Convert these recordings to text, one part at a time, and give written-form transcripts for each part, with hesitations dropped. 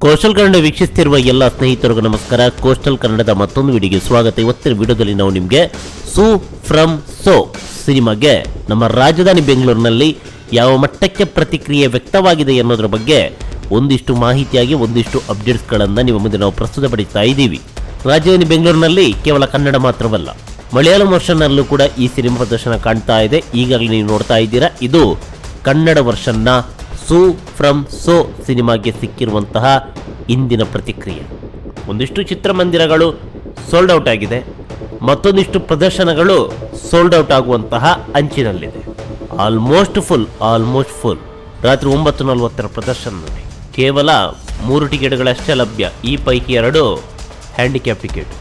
Coastal Kannada ವೀಕ್ಷಿಸುತ್ತಿರುವ ಎಲ್ಲ ಸ್ನೇಹಿತರಿಗೂ ನಮಸ್ಕಾರ. ಕೋಸ್ಟಲ್ ಕನ್ನಡದ ಮತ್ತೊಂದು ವಿಡಿಯೋಗೆ ಸ್ವಾಗತ. ಇವತ್ತಿನ ವಿಡಿಯೋದಲ್ಲಿ ನಾವು ನಿಮಗೆ ಸೂ ಫ್ರಮ್ ಸೋ ಸಿನಿಮಾಗೆ ನಮ್ಮ ರಾಜಧಾನಿ ಬೆಂಗಳೂರಿನಲ್ಲಿ ಯಾವ ಮಟ್ಟಕ್ಕೆ ಪ್ರತಿಕ್ರಿಯೆ ವ್ಯಕ್ತವಾಗಿದೆ ಅನ್ನೋದ್ರ ಬಗ್ಗೆ ಒಂದಿಷ್ಟು ಮಾಹಿತಿಯಾಗಿ ಒಂದಿಷ್ಟು ಅಪ್ಡೇಟ್ಸ್ಗಳನ್ನು ನಿಮ್ಮ ಮುಂದೆ ನಾವು ಪ್ರಸ್ತುತಪಡಿಸ್ತಾ ಇದ್ದೀವಿ. ರಾಜಧಾನಿ ಬೆಂಗಳೂರಿನಲ್ಲಿ ಕೇವಲ ಕನ್ನಡ ಮಾತ್ರವಲ್ಲ, ಮಲಯಾಳಂ ವರ್ಷನ್ನಲ್ಲೂ ಕೂಡ ಈ ಸಿನಿಮಾ ಪ್ರದರ್ಶನ ಕಾಣ್ತಾ ಇದೆ. ಈಗಾಗಲೇ ನೀವು ನೋಡ್ತಾ ಇದ್ದೀರಾ, ಇದು ಕನ್ನಡ ವರ್ಷನ್ನ ಸೂ ಫ್ರಮ್ ಸೋ ಸಿನಿಮಾಗೆ ಸಿಕ್ಕಿರುವಂತಹ ಇಂದಿನ ಪ್ರತಿಕ್ರಿಯೆ. ಒಂದಿಷ್ಟು ಚಿತ್ರಮಂದಿರಗಳು ಸೋಲ್ಡ್ ಔಟ್ ಆಗಿದೆ, ಮತ್ತೊಂದಿಷ್ಟು ಪ್ರದರ್ಶನಗಳು ಸೋಲ್ಡ್ ಔಟ್ ಆಗುವಂತಹ ಅಂಚಿನಲ್ಲಿದೆ. ಆಲ್ಮೋಸ್ಟ್ ಫುಲ್ ರಾತ್ರಿ 9:40 ಪ್ರದರ್ಶನ ನೋಡಿ. ಕೇವಲ 3 ಟಿಕೆಟ್ಗಳಷ್ಟೇ ಲಭ್ಯ. ಈ ಪೈಕಿ 2 ಹ್ಯಾಂಡಿಕ್ಯಾಪ್ ಟಿಕೆಟ್.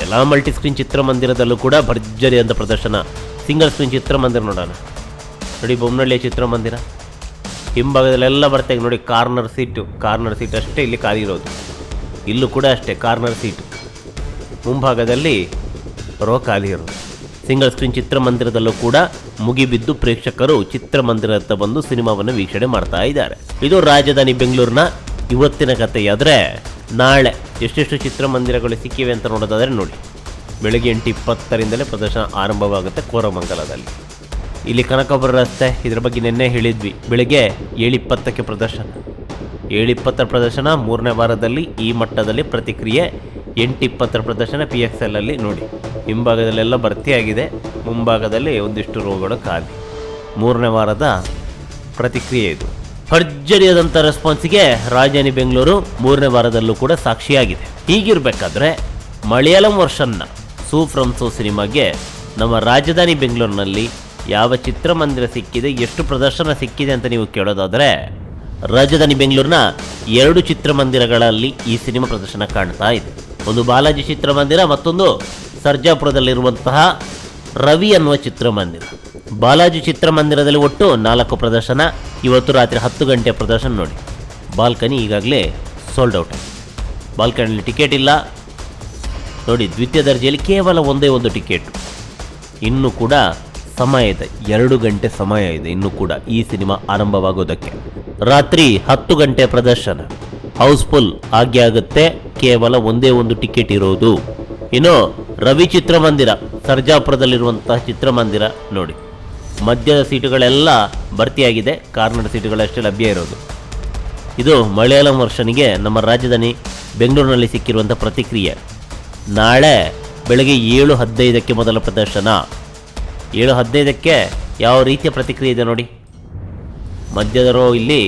ಎಲ್ಲ ಮಲ್ಟಿ ಸ್ಕ್ರೀನ್ ಚಿತ್ರಮಂದಿರದಲ್ಲೂ ಕೂಡ ಭರ್ಜರಿ ಅಂತ ಪ್ರದರ್ಶನ. ಸಿಂಗಲ್ ಸ್ಕ್ರೀನ್ ಚಿತ್ರಮಂದಿರ ನೋಡೋಣ ನೋಡಿ. ಬೊಮ್ಮನಹಳ್ಳಿಯ ಚಿತ್ರಮಂದಿರ ಹಿಂಭಾಗದಲ್ಲೆಲ್ಲ ಬರ್ತಾ ನೋಡಿ. ಕಾರ್ನರ್ ಸೀಟ್ ಅಷ್ಟೇ ಇಲ್ಲಿ ಖಾಲಿ ಇರೋದು. ಇಲ್ಲೂ ಕೂಡ ಅಷ್ಟೇ ಕಾರ್ನರ್ ಸೀಟು, ಮುಂಭಾಗದಲ್ಲಿ ರೋ ಖಾಲಿ ಇರೋದು. ಸಿಂಗಲ್ ಸ್ಕ್ರೀನ್ ಚಿತ್ರಮಂದಿರದಲ್ಲೂ ಕೂಡ ಮುಗಿಬಿದ್ದು ಪ್ರೇಕ್ಷಕರು ಚಿತ್ರಮಂದಿರದ ಬಂದು ಸಿನಿಮಾವನ್ನು ವೀಕ್ಷಣೆ ಮಾಡ್ತಾ ಇದ್ದಾರೆ. ಇದು ರಾಜಧಾನಿ ಬೆಂಗಳೂರಿನ ಇವತ್ತಿನ ಕಥೆಯಾದರೆ, ನಾಳೆ ಎಷ್ಟೆಷ್ಟು ಚಿತ್ರಮಂದಿರಗಳು ಸಿಕ್ಕಿವೆ ಅಂತ ನೋಡೋದಾದರೆ ನೋಡಿ, ಬೆಳಗ್ಗೆ 8:20 ಪ್ರದರ್ಶನ ಆರಂಭವಾಗುತ್ತೆ ಕೋರಮಂಗಲದಲ್ಲಿ. ಇಲ್ಲಿ ಕನಕಪುರ ರಸ್ತೆ, ಇದರ ಬಗ್ಗೆ ನಿನ್ನೆ ಹೇಳಿದ್ವಿ. ಬೆಳಗ್ಗೆ 7:20 ಪ್ರದರ್ಶನ. 7:20 ಪ್ರದರ್ಶನ 3ನೇ ವಾರದಲ್ಲಿ ಈ ಮಟ್ಟದಲ್ಲಿ ಪ್ರತಿಕ್ರಿಯೆ. 8:20 ಪ್ರದರ್ಶನ PXL ಅಲ್ಲಿ ನೋಡಿ. ಹಿಂಭಾಗದಲ್ಲೆಲ್ಲ ಭರ್ತಿಯಾಗಿದೆ, ಮುಂಭಾಗದಲ್ಲಿ ಒಂದಿಷ್ಟು ರೋಗಳು ಖಾಲಿ. 3ನೇ ವಾರದ ಪ್ರತಿಕ್ರಿಯೆ ಇದು. ಭರ್ಜರಿಯಾದಂಥ ರೆಸ್ಪಾನ್ಸ್ಗೆ ರಾಜಧಾನಿ ಬೆಂಗಳೂರು 3ನೇ ವಾರದಲ್ಲೂ ಕೂಡ ಸಾಕ್ಷಿಯಾಗಿದೆ. ಹೀಗಿರಬೇಕಾದ್ರೆ ಮಲಯಾಳಂ ವರ್ಷನ್ನ ಸೂ ಫ್ರಮ್ ಸೋ ಸಿನಿಮಾಗೆ ನಮ್ಮ ರಾಜಧಾನಿ ಬೆಂಗಳೂರಿನಲ್ಲಿ ಯಾವ ಚಿತ್ರಮಂದಿರ ಸಿಕ್ಕಿದೆ, ಎಷ್ಟು ಪ್ರದರ್ಶನ ಸಿಕ್ಕಿದೆ ಅಂತ ನೀವು ಕೇಳೋದಾದರೆ, ರಾಜಧಾನಿ ಬೆಂಗಳೂರಿನ 2 ಚಿತ್ರಮಂದಿರಗಳಲ್ಲಿ ಈ ಸಿನಿಮಾ ಪ್ರದರ್ಶನ ಕಾಣ್ತಾ ಇದೆ. ಒಂದು ಬಾಲಾಜಿ ಚಿತ್ರಮಂದಿರ, ಮತ್ತೊಂದು ಸರ್ಜಾಪುರದಲ್ಲಿರುವಂತಹ ರವಿ ಅನ್ನುವ ಚಿತ್ರಮಂದಿರ. ಬಾಲಾಜಿ ಚಿತ್ರಮಂದಿರದಲ್ಲಿ ಒಟ್ಟು 4 ಪ್ರದರ್ಶನ. ಇವತ್ತು ರಾತ್ರಿ 10 ಗಂಟೆ ಪ್ರದರ್ಶನ ನೋಡಿ. ಬಾಲ್ಕನಿ ಈಗಾಗಲೇ ಸೋಲ್ಡ್ ಔಟ್. ಬಾಲ್ಕನಿಯಲ್ಲಿ ಟಿಕೆಟ್ ಇಲ್ಲ ನೋಡಿ. ದ್ವಿತೀಯ ದರ್ಜೆಯಲ್ಲಿ ಕೇವಲ ಒಂದೇ ಒಂದು ಟಿಕೆಟ್. ಇನ್ನೂ ಕೂಡ ಸಮಯ ಇದೆ, 2 ಗಂಟೆ ಸಮಯ ಇದೆ ಇನ್ನೂ ಕೂಡ ಈ ಸಿನಿಮಾ ಆರಂಭವಾಗೋದಕ್ಕೆ. ರಾತ್ರಿ 10 ಗಂಟೆ ಪ್ರದರ್ಶನ ಹೌಸ್ಫುಲ್ ಆಗೇ ಆಗುತ್ತೆ. ಕೇವಲ ಒಂದೇ ಒಂದು ಟಿಕೆಟ್ ಇರೋದು. ಇನ್ನು ರವಿ ಚಿತ್ರಮಂದಿರ ಸರ್ಜಾಪುರದಲ್ಲಿರುವಂತಹ ಚಿತ್ರಮಂದಿರ ನೋಡಿ, ಮಧ್ಯದ ಸೀಟುಗಳೆಲ್ಲ ಭರ್ತಿಯಾಗಿದೆ, ಕಾರ್ನರ್ ಸೀಟುಗಳಷ್ಟೇ ಲಭ್ಯ ಇರೋದು. ಇದು ಮಲಯಾಳಂ ವರ್ಷನಿಗೆ ನಮ್ಮ ರಾಜಧಾನಿ ಬೆಂಗಳೂರಿನಲ್ಲಿ ಸಿಕ್ಕಿರುವಂಥ ಪ್ರತಿಕ್ರಿಯೆ. ನಾಳೆ ಬೆಳಗ್ಗೆ 7:15 ಮೊದಲ ಪ್ರದರ್ಶನ. 7:15 ಯಾವ ರೀತಿಯ ಪ್ರತಿಕ್ರಿಯೆ ಇದೆ ನೋಡಿ. ಮಧ್ಯದ ರೋ ಇಲ್ಲಿ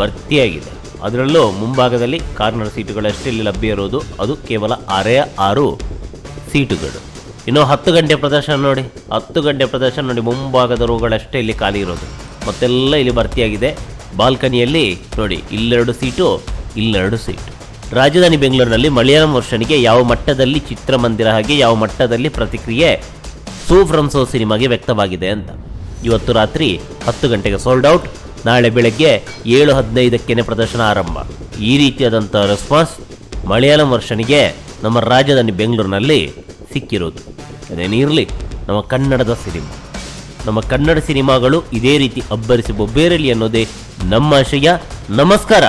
ಭರ್ತಿಯಾಗಿದೆ, ಅದರಲ್ಲೂ ಮುಂಭಾಗದಲ್ಲಿ ಕಾರ್ನರ್ ಸೀಟುಗಳಷ್ಟೇ ಇಲ್ಲಿ ಲಭ್ಯ ಇರೋದು. ಅದು ಕೇವಲ 6 ಸೀಟುಗಳು. ಇನ್ನು 10 ಗಂಟೆ ಪ್ರದರ್ಶನ ನೋಡಿ. 10 ಗಂಟೆ ಪ್ರದರ್ಶನ ನೋಡಿ, ಮುಂಭಾಗದ ರೋಗಳಷ್ಟೇ ಇಲ್ಲಿ ಖಾಲಿ ಇರೋದು, ಮತ್ತೆಲ್ಲ ಇಲ್ಲಿ ಭರ್ತಿಯಾಗಿದೆ. ಬಾಲ್ಕನಿಯಲ್ಲಿ ನೋಡಿ, ಇಲ್ಲೆರಡು ಸೀಟು, ಇಲ್ಲೆರಡು ಸೀಟು. ರಾಜಧಾನಿ ಬೆಂಗಳೂರಿನಲ್ಲಿ ಮಲಯಾಳಂ ವರ್ಷನಿಗೆ ಯಾವ ಮಟ್ಟದಲ್ಲಿ ಚಿತ್ರಮಂದಿರ ಹಾಗೆ ಯಾವ ಮಟ್ಟದಲ್ಲಿ ಪ್ರತಿಕ್ರಿಯೆ ಸೂ ಫ್ರಮ್ ಸೋ ಸಿನಿಮಾಗೆ ವ್ಯಕ್ತವಾಗಿದೆ ಅಂತ. ಇವತ್ತು ರಾತ್ರಿ 10 ಗಂಟೆಗೆ ಸೋಲ್ಡ್ ಔಟ್. ನಾಳೆ ಬೆಳಗ್ಗೆ 7:15 ಪ್ರದರ್ಶನ ಆರಂಭ. ಈ ರೀತಿಯಾದಂಥ ರೆಸ್ಪಾನ್ಸ್ ಮಲಯಾಳಂ ವರ್ಷನಿಗೆ ನಮ್ಮ ರಾಜಧಾನಿ ಬೆಂಗಳೂರಿನಲ್ಲಿ ಸಿಕ್ಕಿರೋದು. ಅದೇನಿರಲಿ, ನಮ್ಮ ಕನ್ನಡದ ಸಿನಿಮಾ, ನಮ್ಮ ಕನ್ನಡ ಸಿನಿಮಾಗಳು ಇದೇ ರೀತಿ ಅಬ್ಬರಿಸಿ ಬೊಬ್ಬೇರಲಿ ಅನ್ನೋದೇ ನಮ್ಮ ಆಶಯ. ನಮಸ್ಕಾರ.